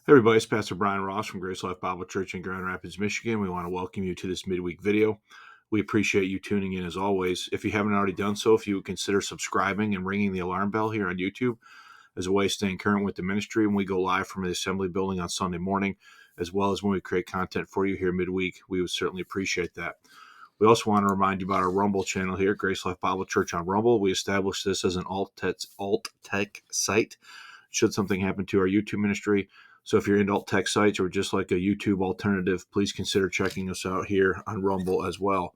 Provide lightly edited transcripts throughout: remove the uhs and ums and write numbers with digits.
Hey everybody, it's Pastor Brian Ross from Grace Life Bible Church in Grand Rapids, Michigan. We want to welcome you to this midweek video. We appreciate you tuning in as always. If you haven't already done so, if you would consider subscribing and ringing the alarm bell here on YouTube as a way of staying current with the ministry when we go live from the assembly building on Sunday morning, as well as when we create content for you here midweek, we would certainly appreciate that. We also want to remind you about our Rumble channel here, Grace Life Bible Church on Rumble. We established this as an alt-tech site should something happen to our YouTube ministry. So if you're into alt-tech sites or just like a YouTube alternative, please consider checking us out here on Rumble as well.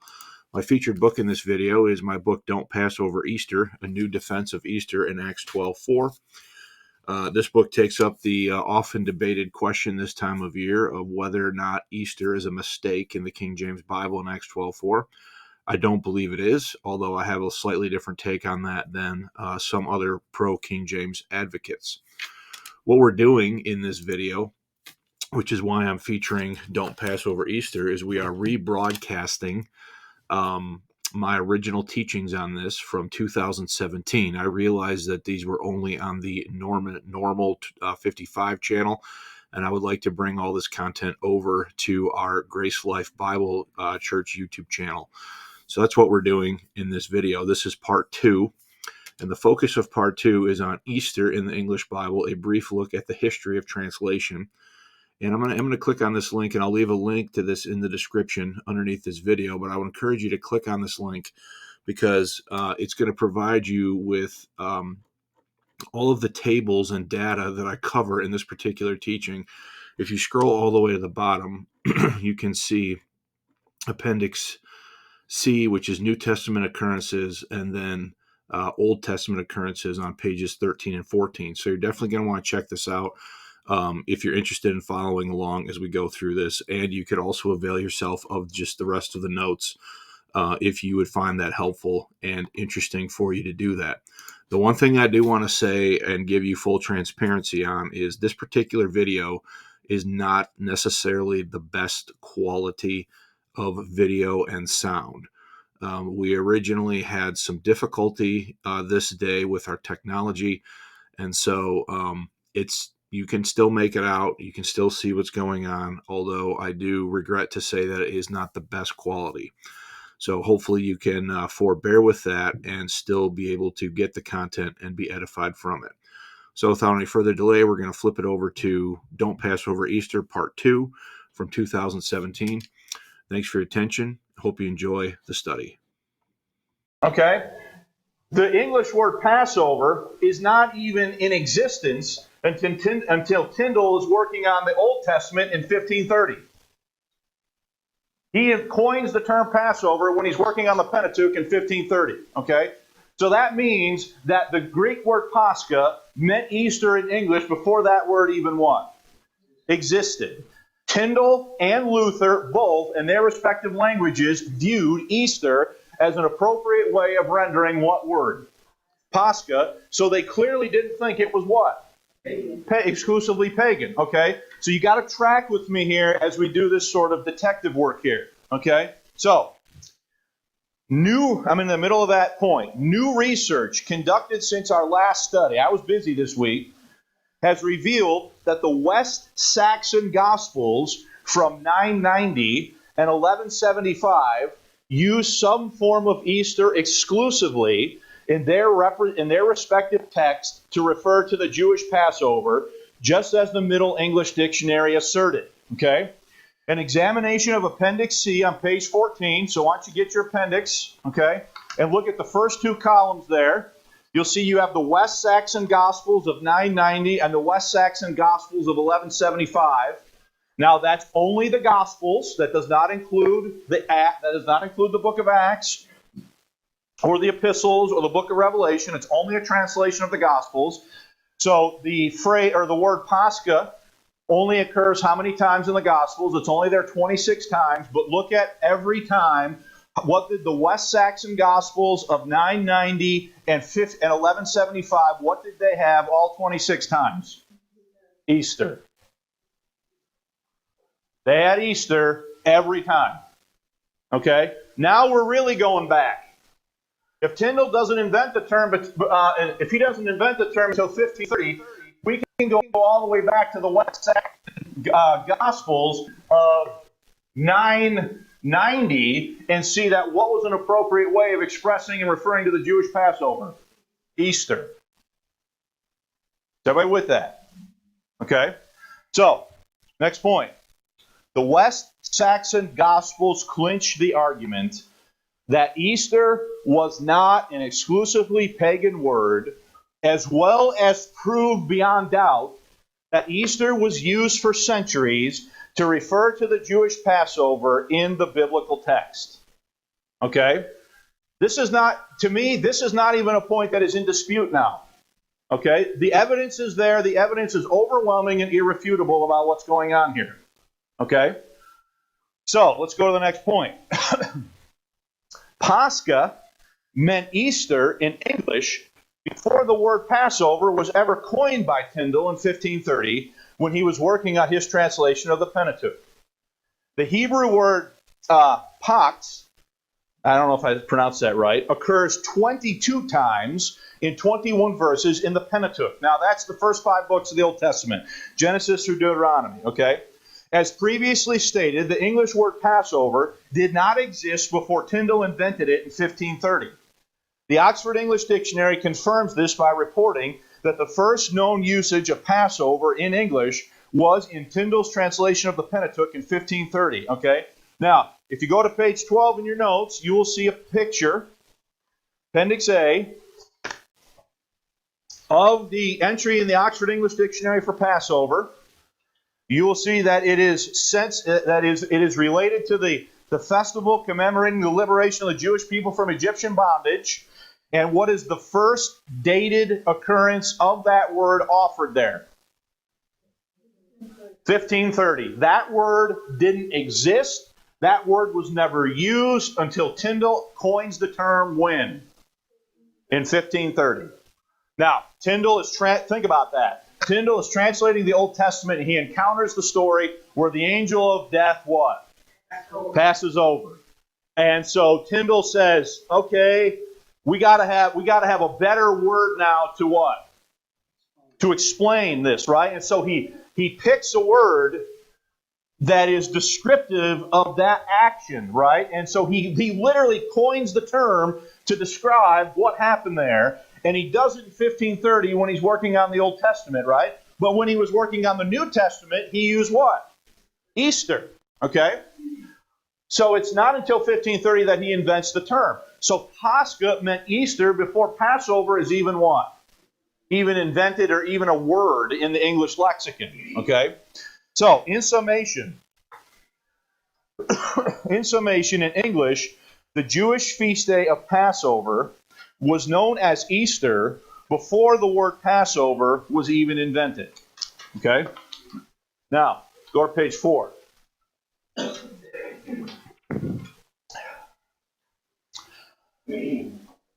My featured book in this video is my book, Don't Pass Over Easter, A New Defense of Easter in Acts 12:4. This book takes up the often debated question this time of year of whether or not Easter is a mistake in the King James Bible in Acts 12:4. I don't believe it is, although I have a slightly different take on that than some other pro-King James advocates. What we're doing in this video, which is why I'm featuring Don't Pass Over Easter, is we are rebroadcasting my original teachings on this from 2017. I realized that these were only on the normal 55 channel, and I would like to bring all this content over to our Grace Life Bible Church YouTube channel. So that's what we're doing in this video. This is part 2. And the focus of part 2 is on Easter in the English Bible, a brief look at the history of translation. And I'm going to click on this link, and I'll leave a link to this in the description underneath this video. But I would encourage you to click on this link because it's going to provide you with all of the tables and data that I cover in this particular teaching. If you scroll all the way to the bottom, you can see Appendix C, which is New Testament occurrences, and then Old Testament occurrences on pages 13 and 14. So you're definitely going to want to check this out if you're interested in following along as we go through this. And you could also avail yourself of just the rest of the notes if you would find that helpful and interesting for you to do that. The one thing I do want to say and give you full transparency on is this particular video is not necessarily the best quality of video and sound. We originally had some difficulty this day with our technology, and so you can still make it out. You can still see what's going on, although I do regret to say that it is not the best quality. So hopefully you can forbear with that and still be able to get the content and be edified from it. So without any further delay, we're going to flip it over to Don't Pass Over Easter, Part 2 from 2017. Thanks for your attention. Hope you enjoy the study. Okay? The English word Passover is not even in existence until Tyndale is working on the Old Testament in 1530. He coins the term Passover when he's working on the Pentateuch in 1530. Okay? So that means that the Greek word Pascha meant Easter in English before that word even existed. Tyndale and Luther, both in their respective languages, viewed Easter as an appropriate way of rendering what word? Pascha. So they clearly didn't think it was what? Exclusively pagan. Okay? So you got to track with me here as we do this sort of detective work here. Okay? So, I'm in the middle of that point. New research conducted since our last study, I was busy this week, has revealed that the West Saxon Gospels from 990 and 1175 use some form of Easter exclusively in their respective text to refer to the Jewish Passover, just as the Middle English Dictionary asserted. Okay? An examination of Appendix C on page 14, so why don't you get your appendix, okay, and look at the first 2 columns there. You'll see you have the West Saxon Gospels of 990 and the West Saxon Gospels of 1175. Now that's only the Gospels. That does not include the book of Acts or the epistles or the book of Revelation. It's only a translation of the Gospels. So the phrase or the word Pascha only occurs how many times in the Gospels? It's only there 26 times. But look at every time. What did the West Saxon Gospels of 990 and 1175, what did they have all 26 times? Easter. They had Easter every time. Okay? Now we're really going back. If Tyndale doesn't invent the term, if he doesn't invent the term until 1530, we can go all the way back to the West Saxon Gospels of 990 and see that what was an appropriate way of expressing and referring to the Jewish Passover? Easter. Is everybody with that? Okay. So, next point. The West Saxon Gospels clinch the argument that Easter was not an exclusively pagan word, as well as prove beyond doubt that Easter was used for centuries to refer to the Jewish Passover in the biblical text. Okay? This is not, to me, this is not even a point that is in dispute now. Okay? The evidence is there. The evidence is overwhelming and irrefutable about what's going on here. Okay? So, let's go to the next point. Pascha meant Easter in English before the word Passover was ever coined by Tyndale in 1530 when he was working on his translation of the Pentateuch. The Hebrew word pax, I don't know if I pronounced that right, occurs 22 times in 21 verses in the Pentateuch. Now, that's the first 5 books of the Old Testament, Genesis through Deuteronomy, okay? As previously stated, the English word Passover did not exist before Tyndale invented it in 1530. The Oxford English Dictionary confirms this by reporting that the first known usage of Passover in English was in Tyndale's translation of the Pentateuch in 1530. Okay? Now, if you go to page 12 in your notes, you will see a picture, Appendix A, of the entry in the Oxford English Dictionary for Passover. You will see that it is related to the festival commemorating the liberation of the Jewish people from Egyptian bondage. And what is the first dated occurrence of that word offered there? 1530. That word didn't exist. That word was never used until Tyndale coins the term when? In 1530. Now, Tyndale is, think about that. Tyndale is translating the Old Testament and he encounters the story where the angel of death what? Passes over. And so Tyndale says, okay, we gotta have a better word now to what? To explain this, right? And so he picks a word that is descriptive of that action, right? And so he literally coins the term to describe what happened there. And he does it in 1530 when he's working on the Old Testament, right? But when he was working on the New Testament, he used what? Easter, okay? So it's not until 1530 that he invents the term. So Pascha meant Easter before Passover is even what? Even invented or even a word in the English lexicon, okay? So, in summation, in English, the Jewish feast day of Passover was known as Easter before the word Passover was even invented. Okay? Now, go to page 4.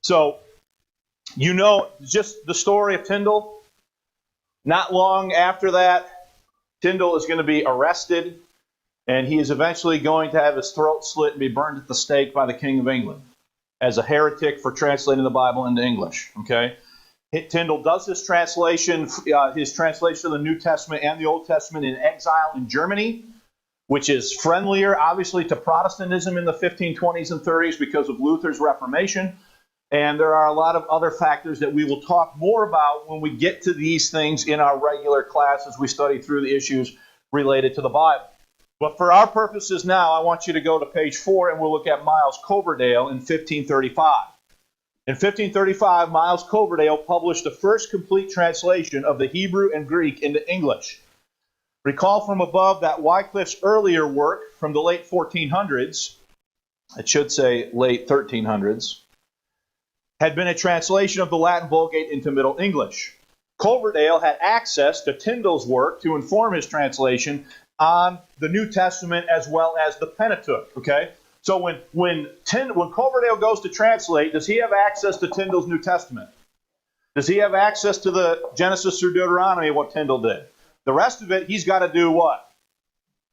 So, you know just the story of Tyndale. Not long after that, Tyndale is going to be arrested, and he is eventually going to have his throat slit and be burned at the stake by the King of England as a heretic for translating the Bible into English. Okay, Tyndale does his translation of the New Testament and the Old Testament in exile in Germany, which is friendlier, obviously, to Protestantism in the 1520s and 30s because of Luther's Reformation. And there are a lot of other factors that we will talk more about when we get to these things in our regular class as we study through the issues related to the Bible. But for our purposes now, I want you to go to page 4 and we'll look at Miles Coverdale in 1535. In 1535, Miles Coverdale published the first complete translation of the Hebrew and Greek into English. Recall from above that Wycliffe's earlier work from the late 1400s, it should say late 1300s, had been a translation of the Latin Vulgate into Middle English. Coverdale had access to Tyndale's work to inform his translation on the New Testament as well as the Pentateuch. Okay, so when Coverdale goes to translate, does he have access to Tyndale's New Testament? Does he have access to the Genesis through Deuteronomy, what Tyndale did? The rest of it, he's got to do what?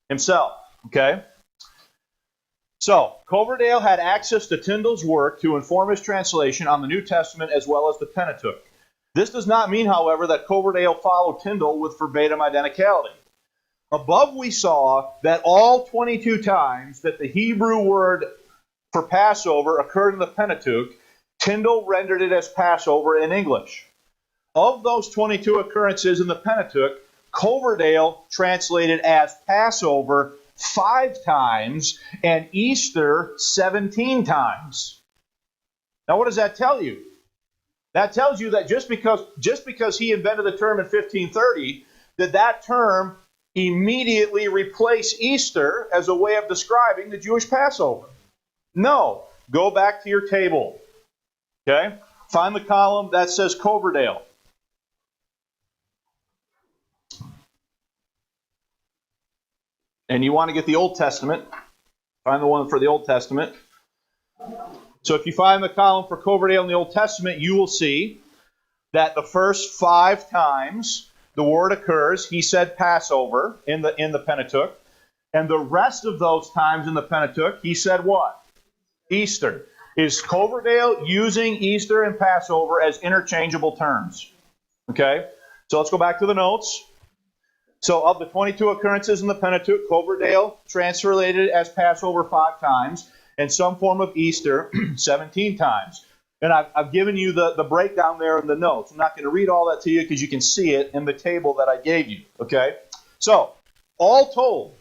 Himself. Okay. So, Coverdale had access to Tyndale's work to inform his translation on the New Testament as well as the Pentateuch. This does not mean, however, that Coverdale followed Tyndale with verbatim identicality. Above we saw that all 22 times that the Hebrew word for Passover occurred in the Pentateuch, Tyndale rendered it as Passover in English. Of those 22 occurrences in the Pentateuch, Coverdale translated as Passover 5 times and Easter 17 times. Now, what does that tell you? That tells you that just because he invented the term in 1530, that term immediately replaced Easter as a way of describing the Jewish Passover. No. Go back to your table. Okay? Find the column that says Coverdale. And you want to get the Old Testament. Find the one for the Old Testament. So if you find the column for Coverdale in the Old Testament, you will see that the first 5 times the word occurs, he said Passover in the Pentateuch. And the rest of those times in the Pentateuch, he said what? Easter. Is Coverdale using Easter and Passover as interchangeable terms? Okay? So let's go back to the notes. So of the 22 occurrences in the Pentateuch, Coverdale translated as Passover 5 times and some form of Easter 17 times. And I've given you the breakdown there in the notes. I'm not going to read all that to you because you can see it in the table that I gave you. Okay? So, all told,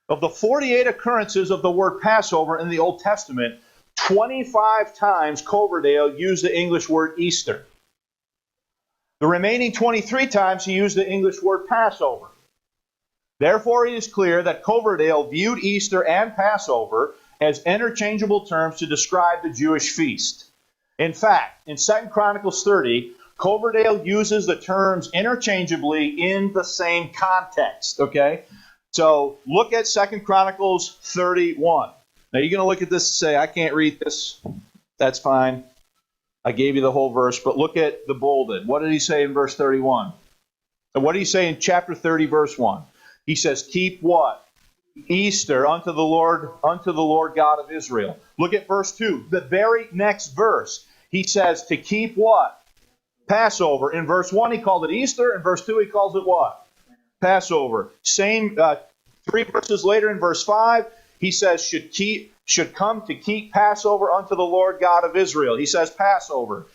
of the 48 occurrences of the word Passover in the Old Testament, 25 times Coverdale used the English word Easter. The remaining 23 times he used the English word Passover. Therefore, it is clear that Coverdale viewed Easter and Passover as interchangeable terms to describe the Jewish feast. In fact, in 2 Chronicles 30, Coverdale uses the terms interchangeably in the same context. Okay? So look at 2 Chronicles 31. Now you're going to look at this and say, I can't read this. That's fine. I gave you the whole verse, but look at the bolded. What did he say in verse 31? And what did he say in chapter 30, verse 1? He says, keep what? Easter unto the Lord God of Israel. Look at verse 2. The very next verse. He says to keep what? Passover. In verse 1 he called it Easter. In verse 2 he calls it what? Passover. Same 3 verses later in verse 5, he says should come to keep Passover unto the Lord God of Israel. He says Passover.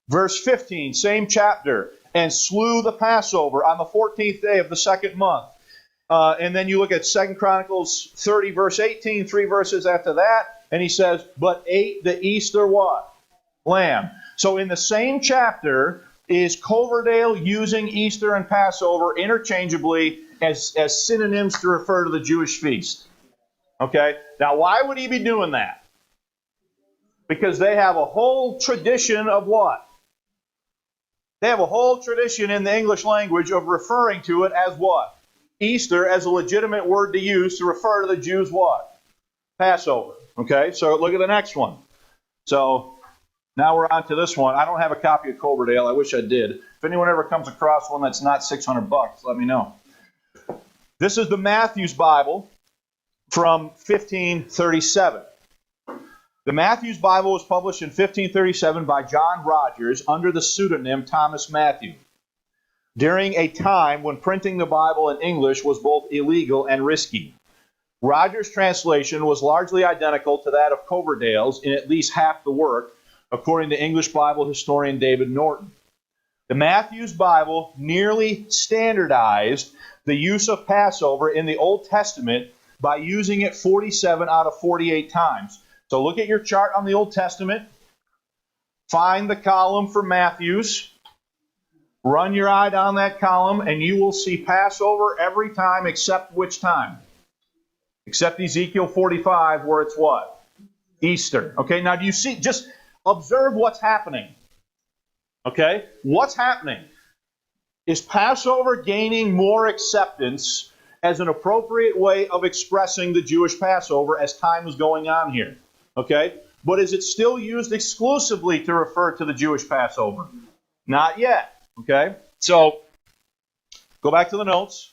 Verse 15, same chapter, and slew the Passover on the 14th day of the 2nd month. And then you look at 2 Chronicles 30, verse 18, 3 verses after that, and he says, but ate the Easter what? Lamb. So in the same chapter is Coverdale using Easter and Passover interchangeably as synonyms to refer to the Jewish feast. Okay? Now, why would he be doing that? Because they have a whole tradition of what? They have a whole tradition in the English language of referring to it as what? Easter as a legitimate word to use to refer to the Jews what? Passover. Okay? So look at the next one. So now we're on to this one. I don't have a copy of Coverdale. I wish I did. If anyone ever comes across one that's not $600, let me know. This is the Matthew's Bible from 1537. The Matthew's Bible was published in 1537 by John Rogers under the pseudonym Thomas Matthew, during a time when printing the Bible in English was both illegal and risky. Rogers' translation was largely identical to that of Coverdale's in at least half the work, according to English Bible historian David Norton. The Matthew's Bible nearly standardized the use of Passover in the Old Testament by using it 47 out of 48 times. So look at your chart on the Old Testament. Find the column for Matthew's. Run your eye down that column, and you will see Passover every time except which time? Except Ezekiel 45, where it's what? Easter. Okay, now do you see? Just observe what's happening. Okay? What's happening? Is Passover gaining more acceptance as an appropriate way of expressing the Jewish Passover as time is going on here? Okay? But is it still used exclusively to refer to the Jewish Passover? Not yet. Okay? So, go back to the notes.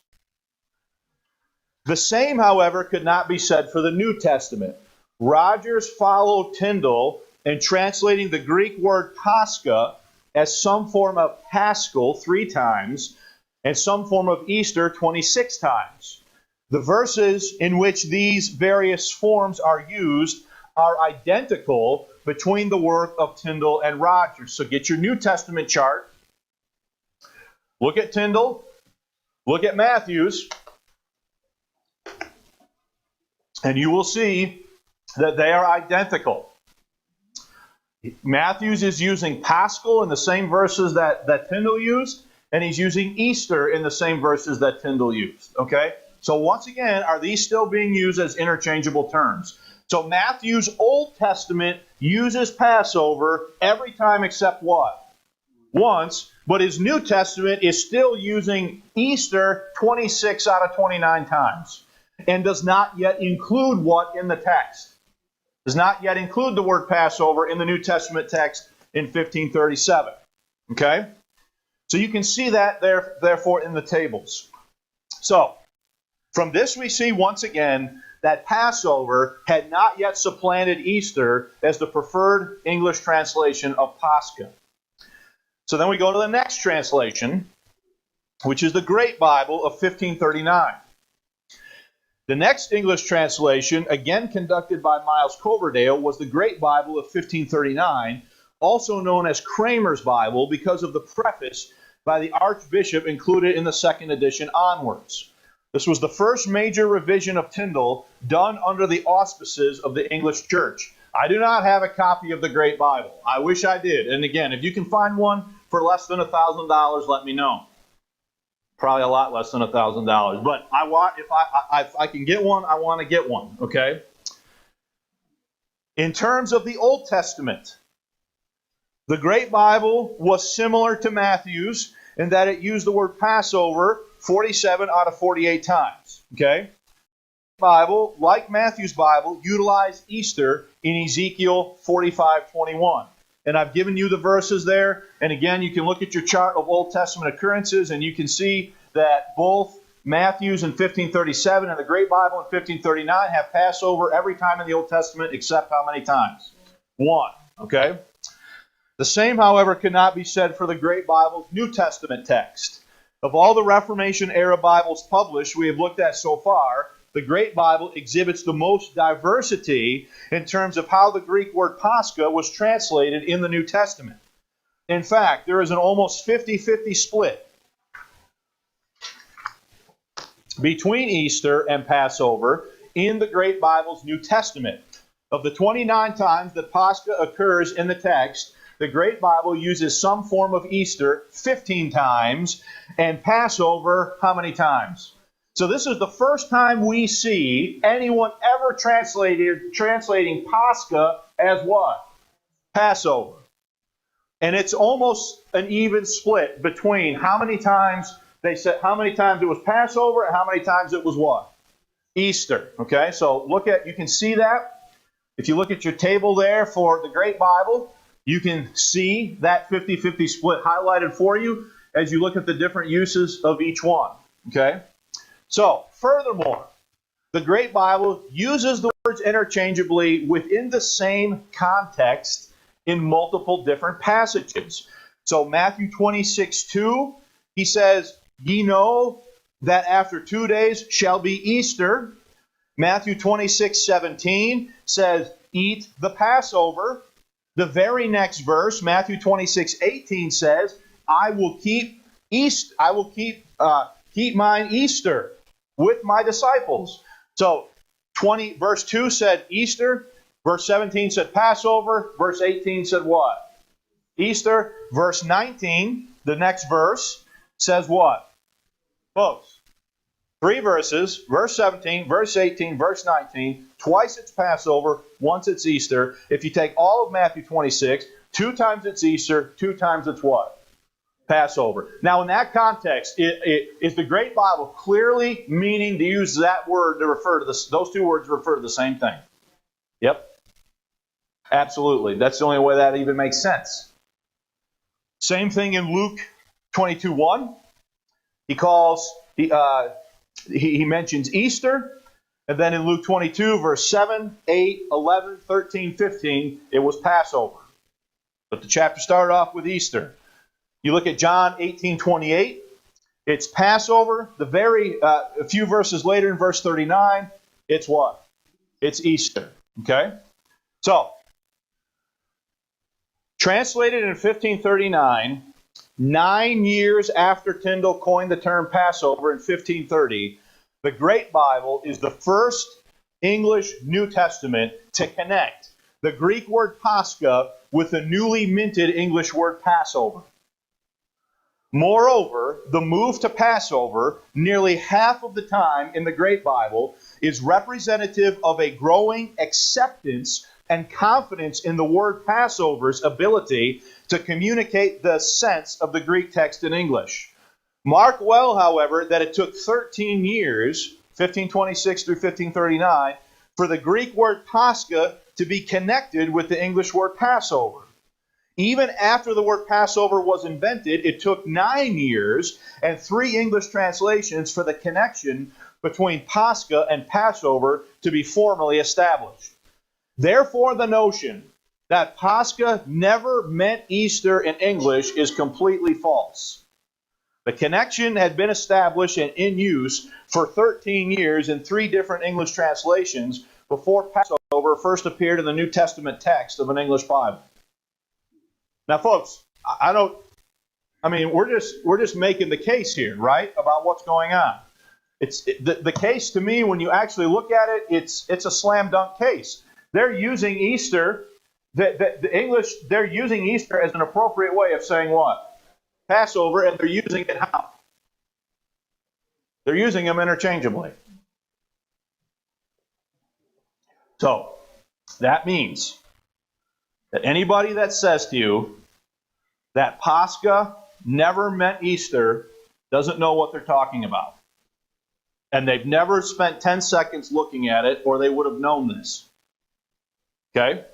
The same, however, could not be said for the New Testament. Rogers followed Tyndale in translating the Greek word Pascha as some form of Paschal 3 times, and some form of Easter 26 times. The verses in which these various forms are used are identical between the work of Tyndale and Rogers. So get your New Testament chart. Look at Tyndale. Look at Matthew's. And you will see that they are identical. Matthew's is using Paschal in the same verses that Tyndale used, and he's using Easter in the same verses that Tyndale used. Okay? So once again, are these still being used as interchangeable terms? So Matthew's Old Testament uses Passover every time except what? Once. But his New Testament is still using Easter 26 out of 29 times. And does not yet include what in the text? Does not yet include the word Passover in the New Testament text in 1537. Okay? So you can see that therefore in the tables. So, from this we see once again that Passover had not yet supplanted Easter as the preferred English translation of Pascha. So then we go to the next translation, which is the Great Bible of 1539. The next English translation, again conducted by Miles Coverdale, was the Great Bible of 1539, also known as Cramer's Bible because of the preface by the Archbishop included in the second edition onwards. This was the first major revision of Tyndale done under the auspices of the English Church. I do not have a copy of the Great Bible. I wish I did. And again, if you can find one for less than $1,000, let me know. Probably a lot less than $1,000. But if I can get one, I want to get one. Okay? In terms of the Old Testament, the Great Bible was similar to Matthew's in that it used the word Passover 47 out of 48 times. Okay? Bible, like Matthew's Bible, utilized Easter in Ezekiel 45:21. And I've given you the verses there. And again, you can look at your chart of Old Testament occurrences, and you can see that both Matthew's in 1537 and the Great Bible in 1539 have Passover every time in the Old Testament, except how many times? One. Okay? The same, however, cannot be said for the Great Bible's New Testament text. Of all the Reformation-era Bibles published we have looked at so far, the Great Bible exhibits the most diversity in terms of how the Greek word Pascha was translated in the New Testament. In fact, there is an almost 50-50 split between Easter and Passover in the Great Bible's New Testament. Of the 29 times that Pascha occurs in the text, the Great Bible uses some form of Easter 15 times, and Passover how many times? So this is the first time we see anyone ever translating Pascha as what? Passover. And it's almost an even split between how many times it was Passover and how many times it was what? Easter. Okay, so you can see that. If you look at your table there for the Great Bible, you can see that 50-50 split highlighted for you as you look at the different uses of each one. Okay? So, furthermore, the Great Bible uses the words interchangeably within the same context in multiple different passages. So, Matthew 26:2, he says, "Ye know that after 2 days shall be Easter." Matthew 26:17 says, "Eat the Passover." The very next verse, Matthew 26:18 says, "I will keep mine Easter with my disciples." So verse 2 said Easter, verse 17 said Passover, verse 18 said what? Easter. Verse 19, the next verse, says what? Folks, 3 verses, verse 17, verse 18, verse 19, twice it's Passover, once it's Easter. If you take all of Matthew 26, 2 times it's Easter, 2 times it's what? Passover. Now, in that context, is the Great Bible clearly meaning to use that word to refer to this? Those 2 words refer to the same thing. Yep. Absolutely. That's the only way that even makes sense. Same thing in Luke 22:1. He mentions Easter, and then in Luke 22, verse 7, 8, 11, 13, 15, it was Passover. But the chapter started off with Easter. You look at John 18:28, It's Passover. A few verses later in verse 39, it's what? It's Easter. Okay? So, translated in 1539, 9 years after Tyndale coined the term Passover in 1530, the Great Bible is the first English New Testament to connect the Greek word Pascha with the newly minted English word Passover. Moreover, the move to Passover, nearly half of the time in the Great Bible, is representative of a growing acceptance and confidence in the word Passover's ability to communicate the sense of the Greek text in English. Mark well, however, that it took 13 years, 1526 through 1539, for the Greek word Pascha to be connected with the English word Passover. Even after the word Passover was invented, it took 9 years and 3 English translations for the connection between Pascha and Passover to be formally established. Therefore, the notion that Pascha never meant Easter in English is completely false. The connection had been established and in use for 13 years in 3 different English translations before Passover first appeared in the New Testament text of an English Bible. Now, folks, we're just making the case here, right, about what's going on. The case to me, when you actually look at it, it's a slam dunk case. They're using Easter, the English, they're using Easter as an appropriate way of saying what? Passover, and they're using it how? They're using them interchangeably. So, that means that anybody that says to you that Pascha never meant Easter doesn't know what they're talking about. And they've never spent 10 seconds looking at it, or they would have known this. Okay?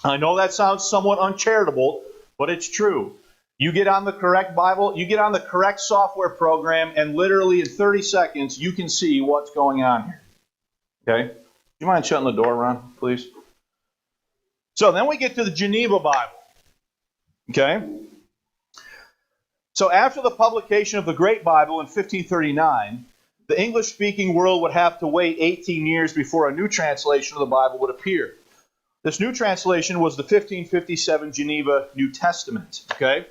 I know that sounds somewhat uncharitable, but it's true. You get on the correct Bible, you get on the correct software program, and literally in 30 seconds, you can see what's going on here. Okay? Do you mind shutting the door, Ron, please? So then we get to the Geneva Bible. Okay? So after the publication of the Great Bible in 1539, the English-speaking world would have to wait 18 years before a new translation of the Bible would appear. This new translation was the 1557 Geneva New Testament. Okay?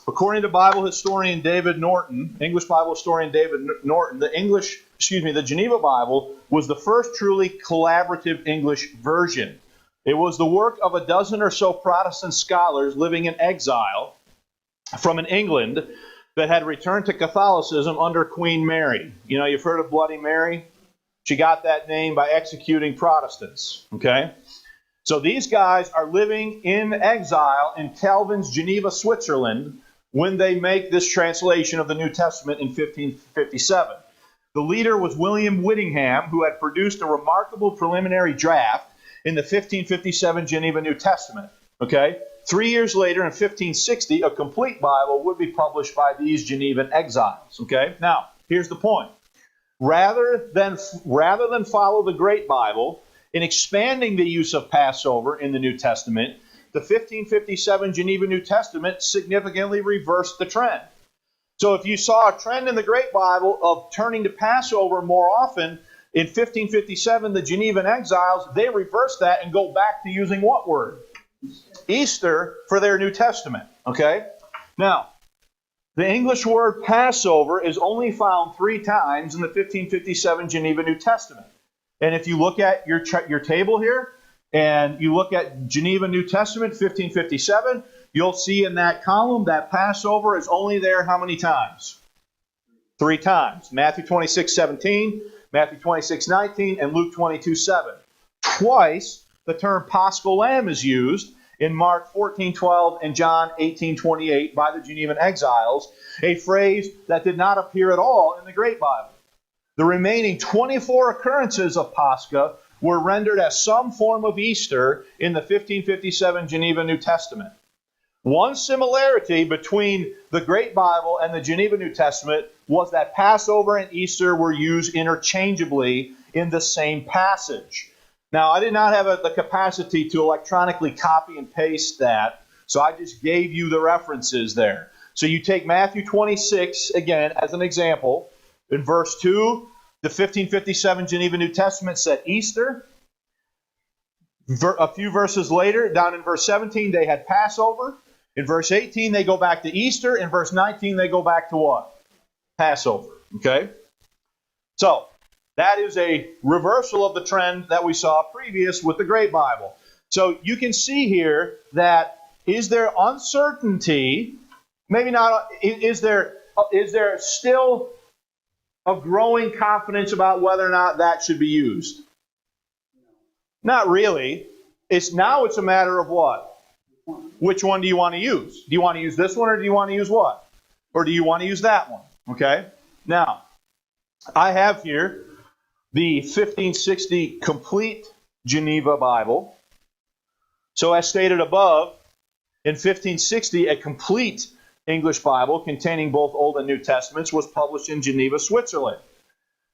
According to Bible historian David Norton, English Bible historian David Norton, the Geneva Bible was the first truly collaborative English version. It was the work of a dozen or so Protestant scholars living in exile from an England that had returned to Catholicism under Queen Mary. You know, you've heard of Bloody Mary? She got that name by executing Protestants. Okay? So these guys are living in exile in Calvin's Geneva, Switzerland, when they make this translation of the New Testament in 1557. The leader was William Whittingham, who had produced a remarkable preliminary draft in the 1557 Geneva New Testament. Okay? 3 years later, in 1560, a complete Bible would be published by these Genevan exiles. Okay? Now, here's the point. Rather than follow the Great Bible in expanding the use of Passover in the New Testament, the 1557 Geneva New Testament significantly reversed the trend. So if you saw a trend in the Great Bible of turning to Passover more often, in 1557, the Genevan exiles, they reverse that and go back to using what word? Easter for their New Testament. Okay? Now, the English word Passover is only found 3 times in the 1557 Geneva New Testament. And if you look at your table here, and you look at Geneva New Testament, 1557, you'll see in that column that Passover is only there how many times? 3 times. Matthew 26:17, Matthew 26:19, and Luke 22:7. Twice the term Paschal Lamb is used in Mark 14:12 and John 18:28 by the Genevan exiles, a phrase that did not appear at all in the Great Bible. The remaining 24 occurrences of Pascha were rendered as some form of Easter in the 1557 Geneva New Testament. One similarity between the Great Bible and the Geneva New Testament was that Passover and Easter were used interchangeably in the same passage. Now, I did not have the capacity to electronically copy and paste that, so I just gave you the references there. So you take Matthew 26, again, as an example. In verse 2, the 1557 Geneva New Testament said Easter. A few verses later, down in verse 17, they had Passover. In verse 18, they go back to Easter. In verse 19, they go back to what? Passover. Okay? So, that is a reversal of the trend that we saw previous with the Great Bible. So, you can see here that is there uncertainty? Maybe not. Is there still a growing confidence about whether or not that should be used? Not really. It's a matter of what? Which one do you want to use? Do you want to use this one, or do you want to use what? Or do you want to use that one? Okay? Now, I have here the 1560 Complete Geneva Bible. So as stated above, in 1560, a complete English Bible containing both Old and New Testaments was published in Geneva, Switzerland.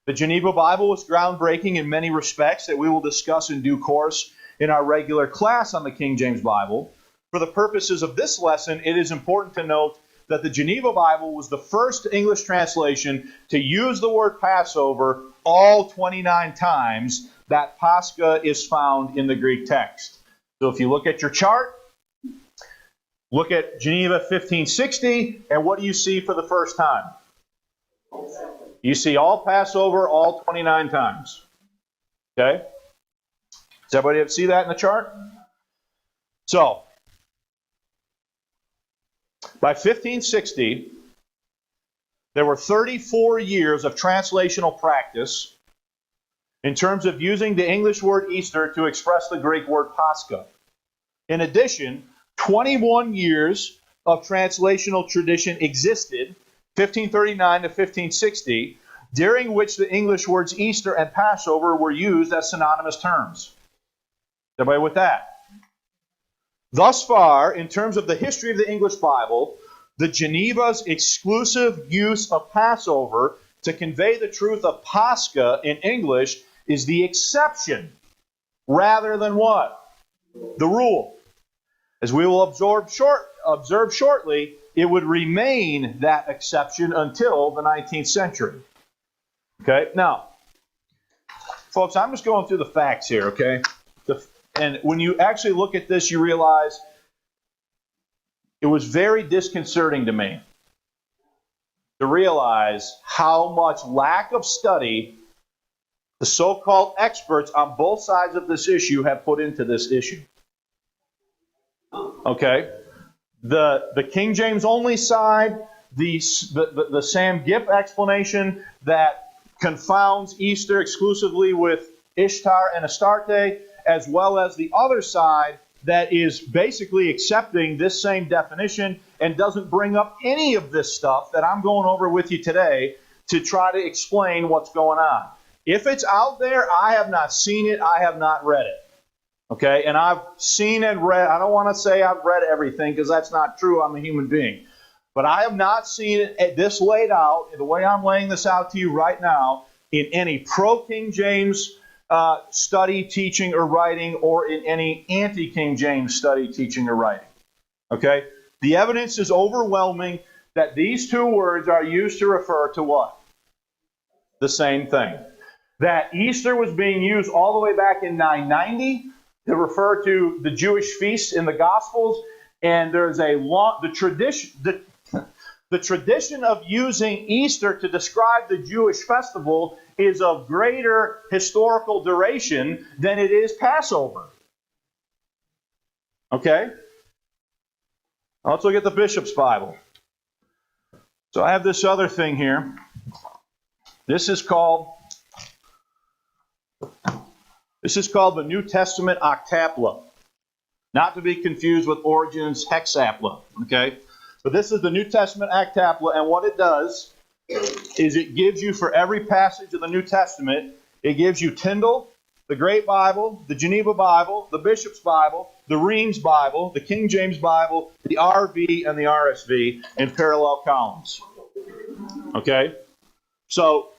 The Geneva Bible was groundbreaking in many respects that we will discuss in due course in our regular class on the King James Bible. For the purposes of this lesson, it is important to note that the Geneva Bible was the first English translation to use the word Passover all 29 times that Pascha is found in the Greek text. So if you look at your chart, look at Geneva 1560, and what do you see for the first time? You see all Passover all 29 times. Okay? Does everybody see that in the chart? So, by 1560, there were 34 years of translational practice in terms of using the English word Easter to express the Greek word Pascha. In addition, 21 years of translational tradition existed, 1539 to 1560, during which the English words Easter and Passover were used as synonymous terms. Everybody with that? Thus far, in terms of the history of the English Bible, the Geneva's exclusive use of Passover to convey the truth of Pascha in English is the exception rather than what? The rule. As we will observe shortly, it would remain that exception until the 19th century. Okay, now, folks, I'm just going through the facts here, okay? And when you actually look at this, you realize it was very disconcerting to me to realize how much lack of study the so-called experts on both sides of this issue have put into this issue. Okay? The King James only side, the Sam Gipp explanation that confounds Easter exclusively with Ishtar and Astarte, as well as the other side that is basically accepting this same definition and doesn't bring up any of this stuff that I'm going over with you today to try to explain what's going on. If it's out there, I have not seen it, I have not read it. Okay, and I've seen and read, I don't want to say I've read everything because that's not true, I'm a human being. But I have not seen it this laid out, the way I'm laying this out to you right now, in any pro-King James study, teaching, or writing, or in any anti-King James study, teaching, or writing. Okay? The evidence is overwhelming that these two words are used to refer to what? The same thing. That Easter was being used all the way back in 990 to refer to the Jewish feasts in the Gospels, and there's the tradition of using Easter to describe the Jewish festival is of greater historical duration than it is Passover. Okay? Now let's look at the Bishop's Bible. So I have this other thing here. This is called the New Testament Octapla. Not to be confused with Origen's Hexapla. Okay? But this is the New Testament Octapla, and what it does is it gives you, for every passage of the New Testament, it gives you Tyndale, the Great Bible, the Geneva Bible, the Bishop's Bible, the Reims Bible, the King James Bible, the RV, and the RSV in parallel columns. Okay? So,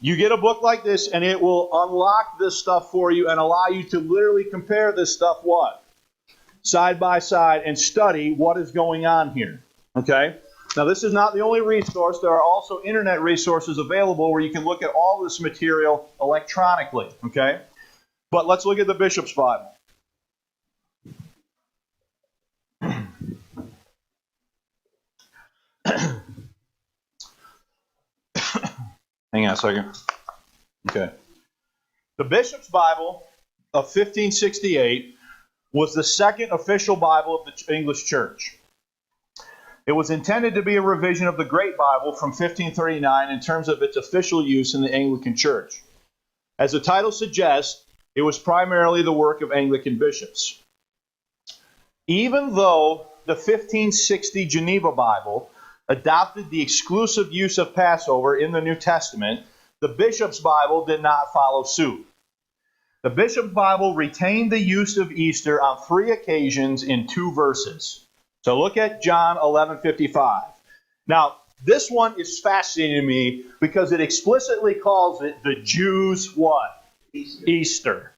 you get a book like this, and it will unlock this stuff for you and allow you to literally compare this stuff, what? Side by side, and study what is going on here. Okay? Now, this is not the only resource. There are also internet resources available where you can look at all this material electronically, okay? But let's look at the Bishop's Bible. Hang on a second. Okay. The Bishop's Bible of 1568 was the second official Bible of the English Church. It was intended to be a revision of the Great Bible from 1539 in terms of its official use in the Anglican Church. As the title suggests, it was primarily the work of Anglican bishops. Even though the 1560 Geneva Bible adopted the exclusive use of Passover in the New Testament, the Bishop's Bible did not follow suit. The Bishop's Bible retained the use of Easter on 3 occasions in 2 verses. So look at John 11:55. Now, this one is fascinating to me because it explicitly calls it the Jews' what? Easter.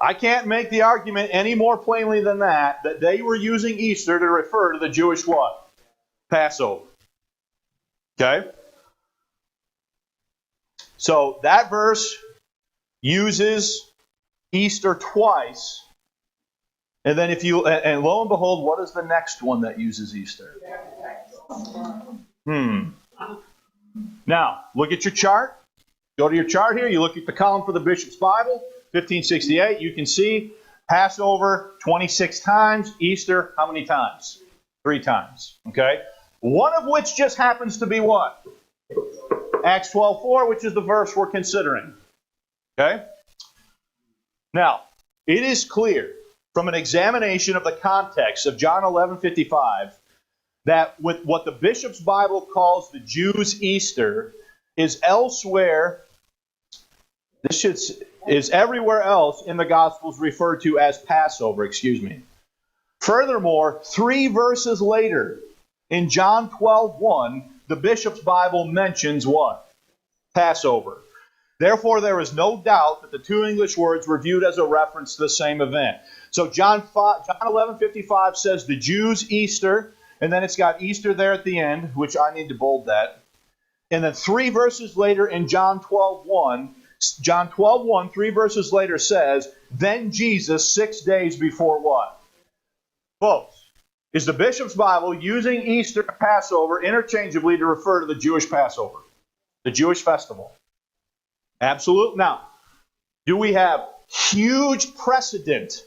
I can't make the argument any more plainly than that they were using Easter to refer to the Jewish what? Passover. Okay? So that verse uses Easter twice. And then and lo and behold, what is the next one that uses Easter? Now, look at your chart. Go to your chart here. You look at the column for the Bishop's Bible, 1568. You can see Passover 26 times. Easter, how many times? 3 times. Okay? One of which just happens to be what? Acts 12:4, which is the verse we're considering. Okay? Now, it is clear from an examination of the context of John 11:55 that with what the Bishop's Bible calls the Jews' Easter is elsewhere, is everywhere else in the Gospels referred to as Passover, Furthermore, 3 verses later, in John 12:1, the Bishop's Bible mentions what? Passover. Therefore, there is no doubt that the 2 English words were viewed as a reference to the same event. So John 11:55 says the Jews' Easter, and then it's got Easter there at the end, which I need to bold that. And then 3 verses later in John 12:1, 3 verses later says, then Jesus 6 days before what? Folks, is the Bishop's Bible using Easter and Passover interchangeably to refer to the Jewish Passover, the Jewish festival? Absolutely. Now, do we have huge precedent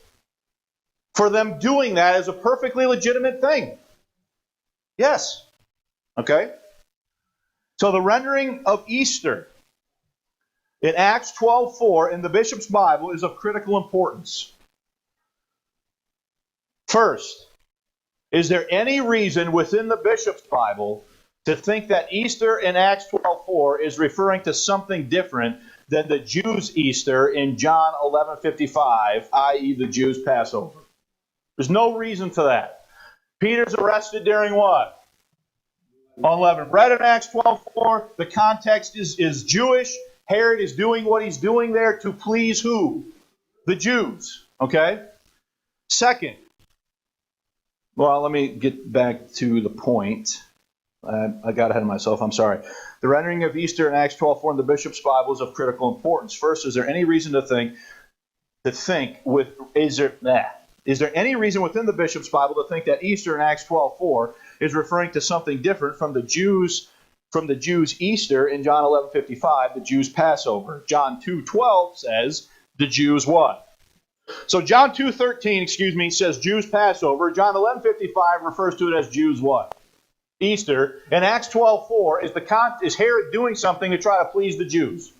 for them doing that as a perfectly legitimate thing? Yes. Okay? So the rendering of Easter in Acts 12:4 in the Bishop's Bible is of critical importance. First, is there any reason within the Bishop's Bible to think that Easter in Acts 12:4 is referring to something different than the Jews' Easter in John 11:55, i.e. the Jews' Passover? There's no reason for that. Peter's arrested during what? Unleavened bread in Acts 12:4. The context is Jewish. Herod is doing what he's doing there to please who? The Jews. Okay? Second, well, let me get back to the point. I got ahead of myself. I'm sorry. The rendering of Easter in Acts 12:4 in the Bishop's Bible is of critical importance. First, is there any reason is there any reason within the Bishop's Bible to think that Easter in Acts 12:4 is referring to something different from the Jews' Easter in John 11:55, the Jews' Passover? John 2:12 says the Jews what? So John 2:13, says Jews' Passover. John 11:55 refers to it as Jews what? Easter. And Acts 12:4 is Herod doing something to try to please the Jews?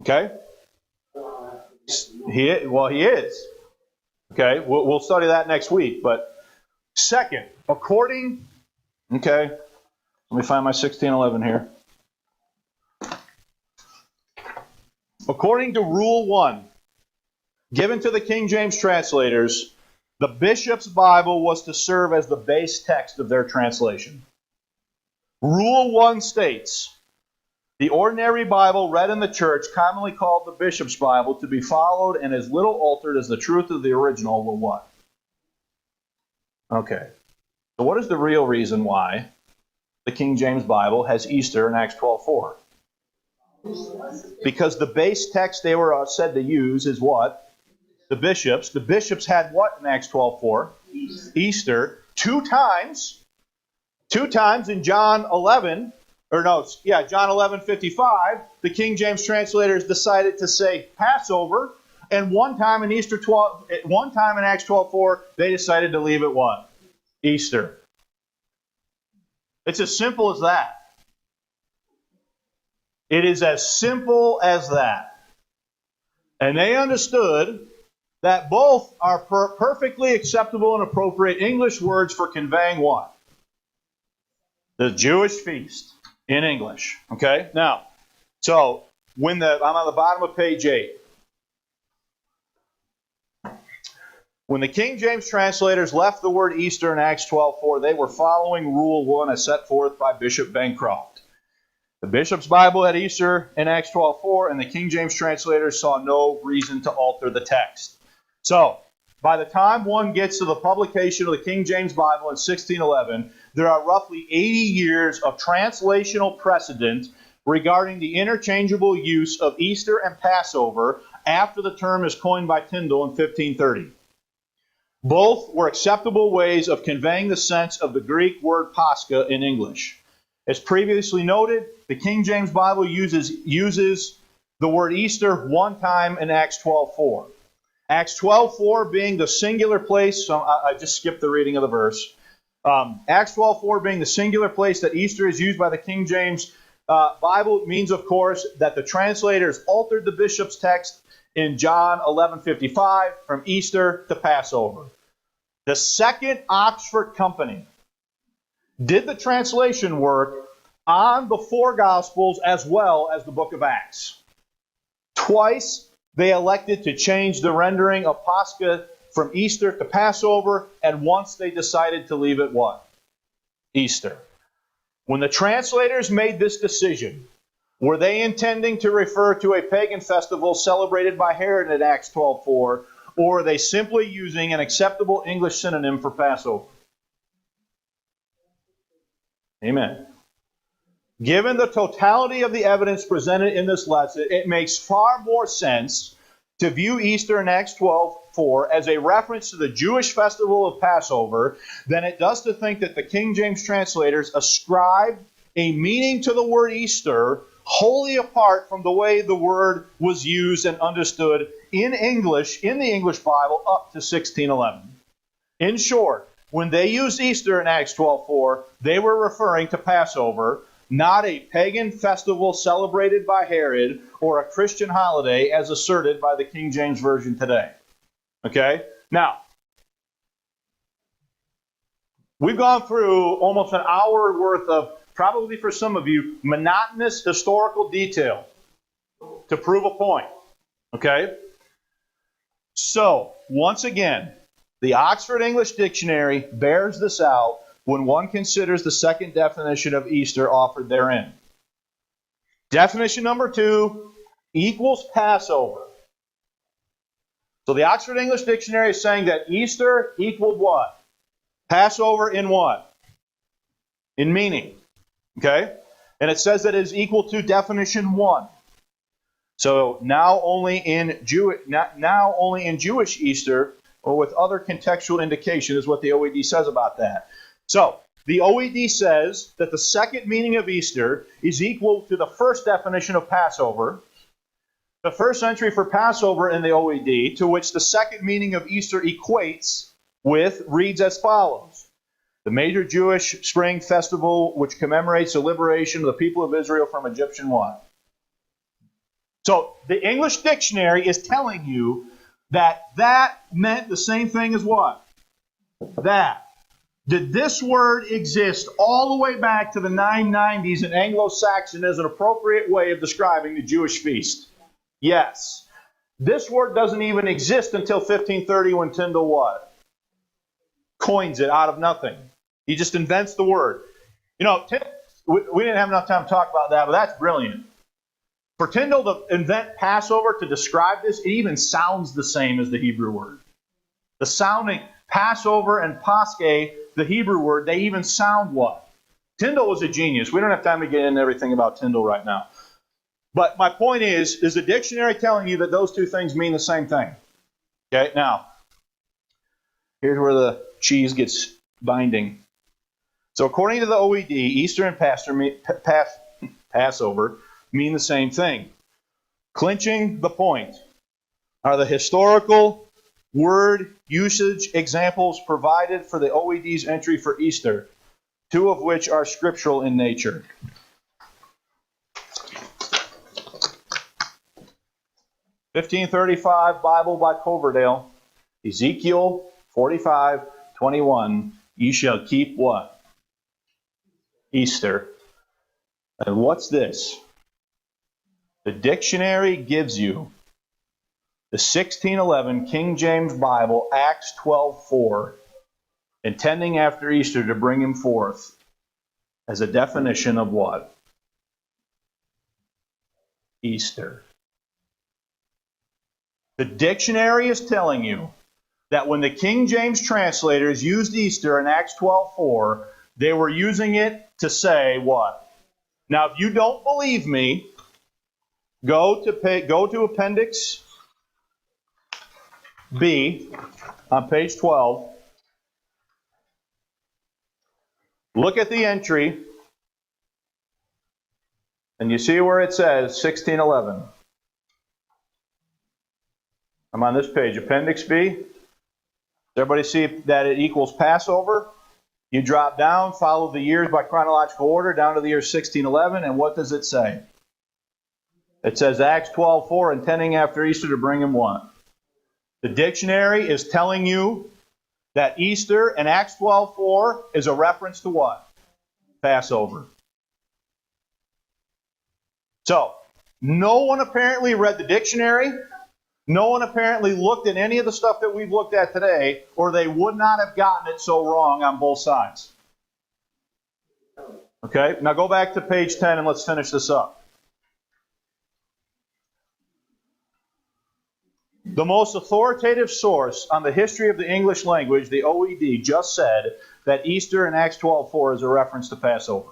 Okay? He is. Okay? We'll study that next week. But second, let me find my 1611 here. According to Rule 1, given to the King James translators, the Bishop's Bible was to serve as the base text of their translation. Rule 1 states, the ordinary Bible read in the church, commonly called the Bishop's Bible, to be followed and as little altered as the truth of the original will what? Okay. So what is the real reason why the King James Bible has Easter in Acts 12:4? Because the base text they were said to use is what? The bishops. The bishops had what in Acts 12:4? Easter. Two times in John 11, John 11:55, the King James translators decided to say Passover, and one time in Acts 12:4, they decided to leave it what? Easter. It's as simple as that. It is as simple as that. And they understood that both are perfectly acceptable and appropriate English words for conveying what? The Jewish feast in English. Okay? Now, so I'm on the bottom of page 8. When the King James translators left the word Easter in Acts 12:4, they were following Rule 1 as set forth by Bishop Bancroft. The Bishop's Bible had Easter in Acts 12:4, and the King James translators saw no reason to alter the text. So, by the time one gets to the publication of the King James Bible in 1611, there are roughly 80 years of translational precedent regarding the interchangeable use of Easter and Passover after the term is coined by Tyndale in 1530. Both were acceptable ways of conveying the sense of the Greek word Pascha in English. As previously noted, the King James Bible uses the word Easter one time in Acts 12:4. Acts 12:4 being the singular place, so I just skipped the reading of the verse. Acts 12:4 being the singular place that Easter is used by the King James Bible means, of course, that the translators altered the bishop's text in John 11:55 from Easter to Passover. The Second Oxford Company did the translation work on the four Gospels as well as the book of Acts. Twice they elected to change the rendering of Pascha from Easter to Passover, and once they decided to leave it what? Easter. When the translators made this decision, were they intending to refer to a pagan festival celebrated by Herod in Acts 12:4, or are they simply using an acceptable English synonym for Passover? Amen. Given the totality of the evidence presented in this lesson, it makes far more sense to view Easter in Acts 12:4 as a reference to the Jewish festival of Passover than it does to think that the King James translators ascribed a meaning to the word Easter wholly apart from the way the word was used and understood in English, in the English Bible, up to 1611. In short, when they used Easter in Acts 12:4, they were referring to Passover, not a pagan festival celebrated by Herod or a Christian holiday as asserted by the King James Version today. Okay? Now, we've gone through almost an hour worth of, probably for some of you, monotonous historical detail to prove a point. Okay? So, once again, the Oxford English Dictionary bears this out when one considers the second definition of Easter offered therein. Definition number 2 equals Passover. So the Oxford English Dictionary is saying that Easter equaled what? Passover in what? In meaning. Okay? And it says that it is equal to definition 1. So now only in Jewish Easter, or with other contextual indication, is what the OED says about that. So, the OED says that the second meaning of Easter is equal to the first definition of Passover, the first entry for Passover in the OED, to which the second meaning of Easter equates with, reads as follows: the major Jewish spring festival which commemorates the liberation of the people of Israel from Egyptian what? So, the English dictionary is telling you that meant the same thing as what? That. Did this word exist all the way back to the 990s in Anglo-Saxon as an appropriate way of describing the Jewish feast? Yes. This word doesn't even exist until 1530 when Tyndale what? Coins it out of nothing. He just invents the word. You know, we didn't have enough time to talk about that, but that's brilliant. For Tyndale to invent Passover to describe this, it even sounds the same as the Hebrew word. The sounding, Passover and Paschal, the Hebrew word, they even sound what? Tyndall was a genius. We don't have time to get into everything about Tyndall right now. But my point is the dictionary telling you that those two things mean the same thing? Okay, now, here's where the cheese gets binding. So according to the OED, Easter and Passover mean the same thing. Clinching the point are the historical word usage examples provided for the OED's entry for Easter, two of which are scriptural in nature. (1535) Bible by Coverdale, Ezekiel 45:21. Ye shall keep what? Easter. And what's this? The dictionary gives you the 1611 King James Bible, Acts 12:4, intending after Easter to bring him forth, as a definition of what? Easter. The dictionary is telling you that when the King James translators used Easter in Acts 12:4, they were using it to say what? Now, if you don't believe me, go to Appendix B on page 12. Look at the entry, and you see where it says 1611. I'm on this page, Appendix B. Does everybody see that it equals Passover? You drop down, follow the years by chronological order down to the year 1611, and what does it say? It says Acts 12:4, intending after Easter to bring him what? The dictionary is telling you that Easter and Acts 12:4 is a reference to what? Passover. So, no one apparently read the dictionary. No one apparently looked at any of the stuff that we've looked at today, or they would not have gotten it so wrong on both sides. Okay, now go back to page 10 and let's finish this up. The most authoritative source on the history of the English language, the OED, just said that Easter in Acts 12:4 is a reference to Passover.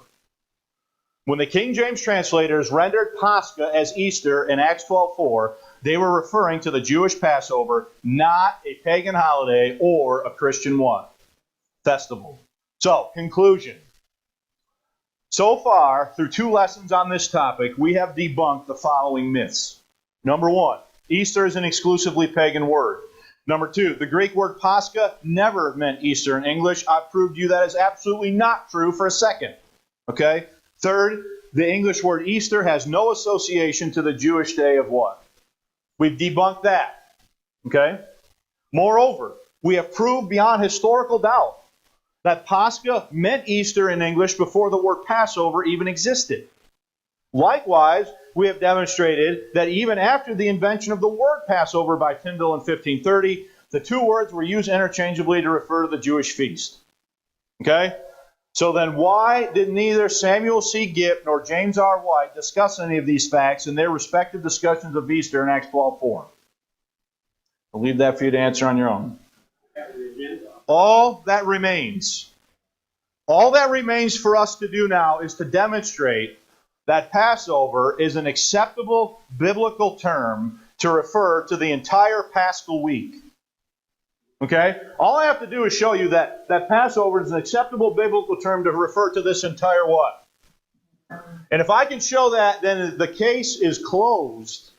When the King James translators rendered Pascha as Easter in Acts 12:4, they were referring to the Jewish Passover, not a pagan holiday or a Christian what? Festival. So, conclusion. So far, through 2 lessons on this topic, we have debunked the following myths. Number 1, Easter is an exclusively pagan word. Number 2, the Greek word Pascha never meant Easter in English. I've proved you that is absolutely not true for a second. Okay? Third, the English word Easter has no association to the Jewish day of what? We've debunked that. Okay? Moreover, we have proved beyond historical doubt that Pascha meant Easter in English before the word Passover even existed. Likewise, we have demonstrated that even after the invention of the word Passover by Tyndall in 1530, the two words were used interchangeably to refer to the Jewish feast. Okay? So then why did neither Samuel C. Gipp nor James R. White discuss any of these facts in their respective discussions of Easter in Acts 12:4? I'll leave that for you to answer on your own. All that remains for us to do now is to demonstrate that Passover is an acceptable biblical term to refer to the entire Paschal week. Okay? All I have to do is show you that Passover is an acceptable biblical term to refer to this entire what? And if I can show that, then the case is closed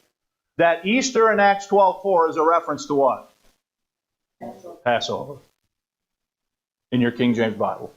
that Easter in Acts 12:4 is a reference to what? Passover. In your King James Bible.